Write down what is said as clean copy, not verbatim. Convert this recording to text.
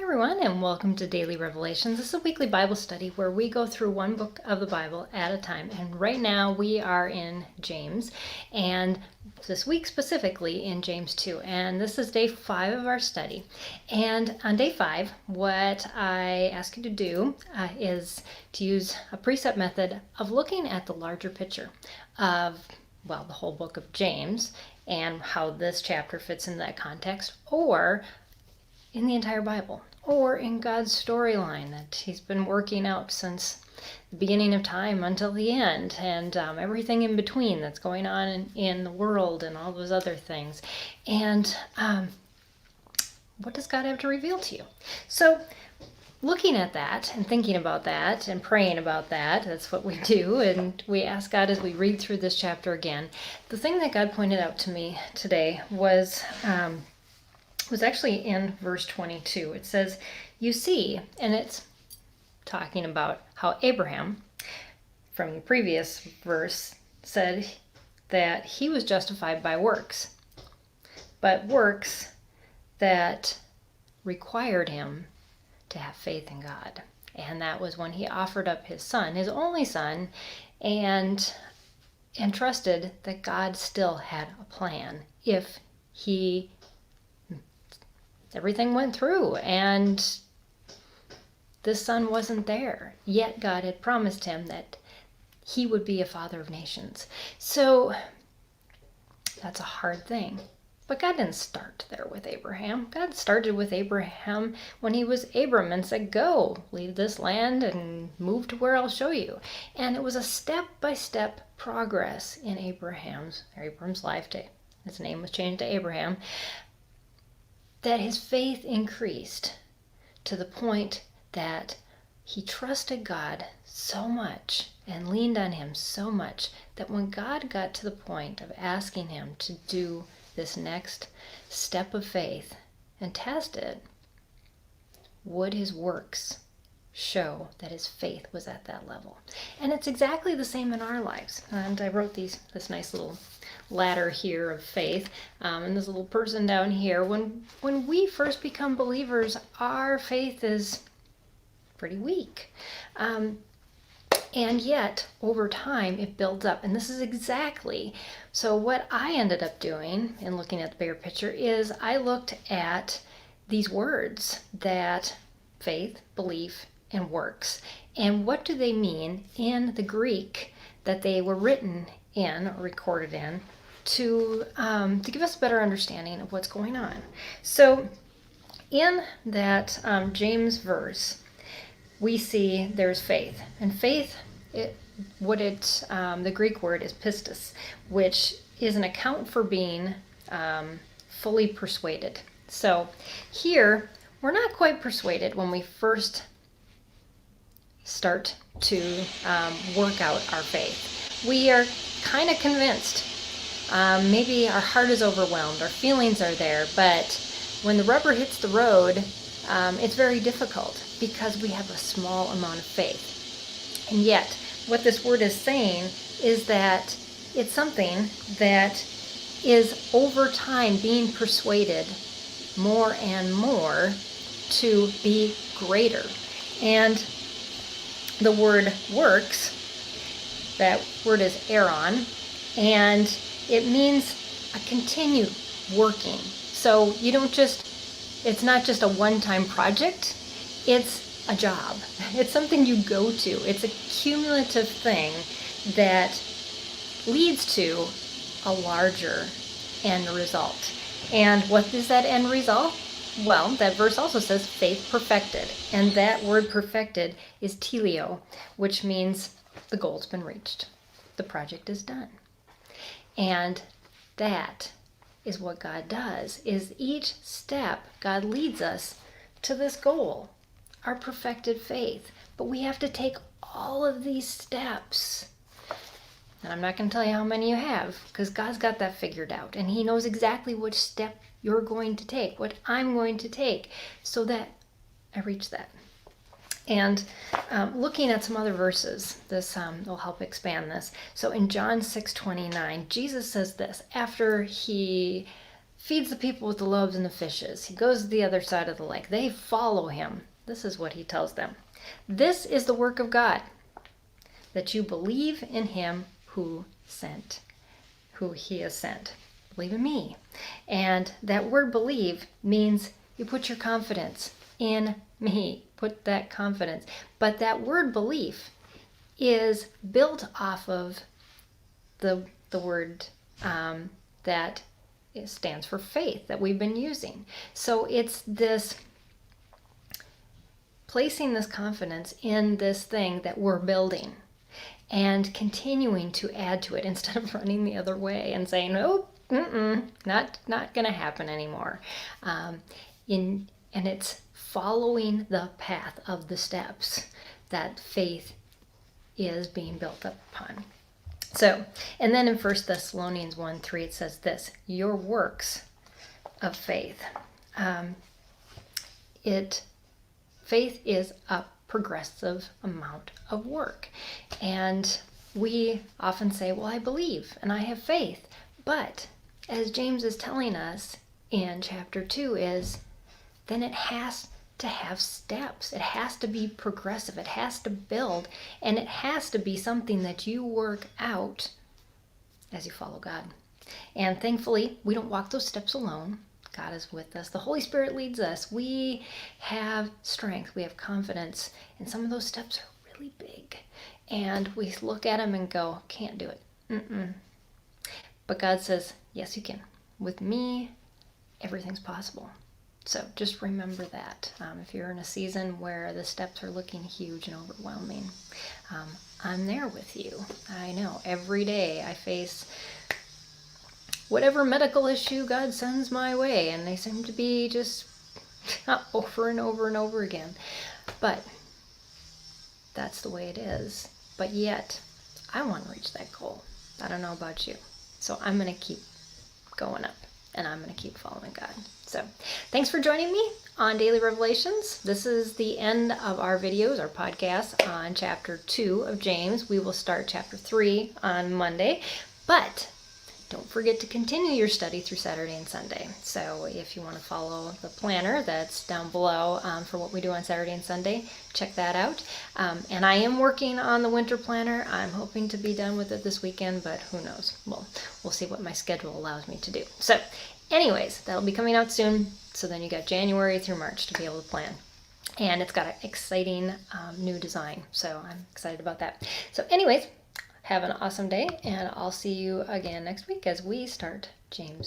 everyone, and welcome to Daily Revelations. This is a weekly Bible study where we go through one book of the Bible at a time. And right now we are in James, and this week specifically in James 2. And this is day 5 of our study. And on day 5, what I ask you to do is to use a precept method of looking at the larger picture of, the whole book of James and how this chapter fits in that context, or in the entire Bible, or in God's storyline that he's been working out since the beginning of time until the end, and everything in between that's going on in the world and all those other things. And what does God have to reveal to you? So looking at that and thinking about that and praying about that, that's what we do, and we ask God as we read through this chapter again. The thing that God pointed out to me today was actually in verse 22. It says, you see, and it's talking about how Abraham, from the previous verse, said that he was justified by works, but works that required him to have faith in God. And that was when he offered up his son, his only son, and trusted that God still had a plan if everything went through and this son wasn't there. Yet God had promised him that he would be a father of nations. So that's a hard thing. But God didn't start there with Abraham. God started with Abraham when he was Abram and said, go, leave this land and move to where I'll show you. And it was a step-by-step progress in Abram's life. His name was changed to Abraham. That his faith increased to the point that he trusted God so much and leaned on him so much that when God got to the point of asking him to do this next step of faith and test it, would his works show that his faith was at that level? And it's exactly the same in our lives. And I wrote this nice little ladder here of faith, and this little person down here. When we first become believers, our faith is pretty weak. And yet, over time, it builds up. And this is exactly, so what I ended up doing in looking at the bigger picture is I looked at these words that faith, belief, and works. And what do they mean in the Greek that they were written in, or recorded in, to give us a better understanding of what's going on. So in that James verse, we see there's faith. And faith, the Greek word is pistis, which is an account for being fully persuaded. So here, we're not quite persuaded when we first start to work out our faith. We are kind of convinced. Maybe our heart is overwhelmed, our feelings are there, but when the rubber hits the road, it's very difficult because we have a small amount of faith. And yet, what this word is saying is that it's something that is over time being persuaded more and more to be greater. And the word works, that word is eron, and it means a continued working. So it's not just a one-time project, it's a job. It's something you go to. It's a cumulative thing that leads to a larger end result. And what is that end result? Well, that verse also says faith perfected. And that word perfected is telio, which means the goal's been reached. The project is done. And that is what God does, is each step God leads us to this goal, our perfected faith. But we have to take all of these steps. And I'm not going to tell you how many you have, because God's got that figured out. And he knows exactly which step you're going to take, what I'm going to take, so that I reach that. And looking at some other verses, this will help expand this. So in John 6:29, Jesus says this, after he feeds the people with the loaves and the fishes. He goes to the other side of the lake. They follow him. This is what he tells them. This is the work of God, that you believe in him who he has sent. Believe in me. And that word believe means you put your confidence in me. Put that confidence. But that word belief is built off of the word that it stands for faith that we've been using. So it's this placing this confidence in this thing that we're building and continuing to add to it instead of running the other way and saying, oh, not going to happen anymore. And it's following the path of the steps that faith is being built up upon. So, and then in 1 Thessalonians 1:3 it says this, your works of faith. Faith is a progressive amount of work. And we often say, well, I believe and I have faith. But as James is telling us in chapter 2 is, then it has to have steps. It has to be progressive. It has to build. And it has to be something that you work out as you follow God. And thankfully, we don't walk those steps alone. God is with us. The Holy Spirit leads us. We have strength. We have confidence. And some of those steps are really big. And we look at them and go, can't do it. But God says, yes, you can. With me, everything's possible. So just remember that. If you're in a season where the steps are looking huge and overwhelming, I'm there with you. I know every day I face whatever medical issue God sends my way, and they seem to be just over and over and over again. But that's the way it is. But yet, I want to reach that goal. I don't know about you. So I'm going to keep going up, and I'm going to keep following God. So thanks for joining me on Daily Revelations. This is the end of our videos, our podcast on chapter 2 of James. We will start chapter 3 on Monday. But don't forget to continue your study through Saturday and Sunday. So if you want to follow the planner that's down below for what we do on Saturday and Sunday, check that out. And I am working on the winter planner. I'm hoping to be done with it this weekend, but who knows? We'll see what my schedule allows me to do. So anyways, that'll be coming out soon. So then you got January through March to be able to plan. And it's got an exciting new design. So I'm excited about that. So anyways, have an awesome day, and I'll see you again next week as we start James